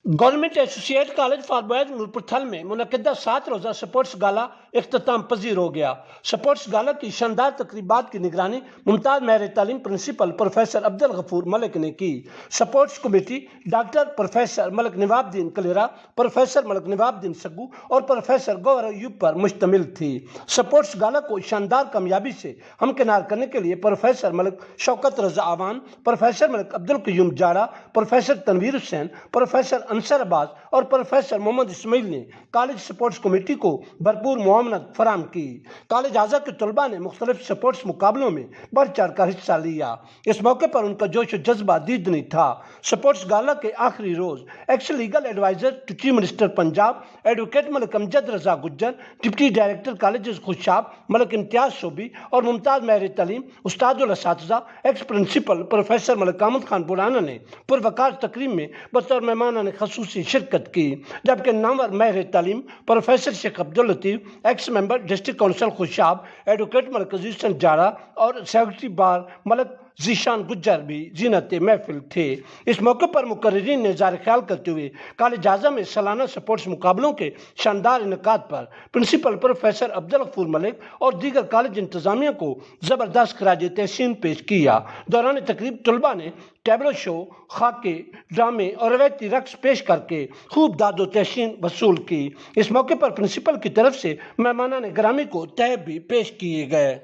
Government associate college for boys Noorpur Thal میں منعقدہ 7 روزہ سپورٹس گالا اختتام پذیر ہو گیا۔ سپورٹس گالا کی شاندار تقریبات کی نگرانی ممتاز ماہر تعلیم پرنسپل پروفیسر عبدالغفور ملک نے کی۔ سپورٹس کمیٹی ڈاکٹر پروفیسر ملک نواب الدین کلیرا، پروفیسر ملک نواب الدین سگو اور پروفیسر گوہر ایوب پر مشتمل تھی۔ سپورٹس گالا کو شاندار کامیابی سے ہمکنار کرنے کے لیے پروفیسر ملک شوکت رضا آوان، پروفیسر ملک عبدالقیوم جاڑا، پروفیسر تنویر حسین، پروفیسر انصر عباس اور پروفیسر محمد اسماعیل نے کالج سپورٹس کمیٹی کو بھرپور معاونت فراہم کی۔ کالج اعزا کے طلباء نے مختلف سپورٹس مقابلوں میں بڑھ چڑھ کر حصہ لیا۔ اس موقع پر ان کا جوش و جذبہ دیدنی تھا۔ سپورٹس گالا کے آخری روز ex legal adviser to chief minister Punjab advocate Malik Amjad Raza Gujjar, deputy director colleges Khushab Malik Imtiaz Subi اور ممتاز ماہر تعلیم استاد الاساتذہ ex principal professor Malik Ahmad Khan Burhana نے پروقار تقریب میں بطور مہمان خصوصی شرکت کی، جبکہ نامور ماہر تعلیم پروفیسر شیخ عبداللطیف ایکس ممبر ڈسٹرکٹ کونسل خوشاب ایڈوکیٹ ملک عزیز چند جاڑا اور سیکرٹری بار ملک ذیشان گجر بھی زینت محفل تھے۔ اس موقع پر مقررین نے اظہار خیال کرتے ہوئے کالج اعزا میں سالانہ سپورٹس مقابلوں کے شاندار انعقاد پر پرنسپل پروفیسر عبدالغفور ملک اور دیگر کالج انتظامیہ کو زبردست خراج تحسین پیش کیا۔ دوران تقریب طلباء نے ٹیبلو شو، خاکے، ڈرامے اور روایتی رقص پیش کر کے خوب داد و تحسین وصول کی۔ اس موقع پر پرنسپل کی طرف سے مہمانان گرامی کو تحائف بھی پیش کیے گئے۔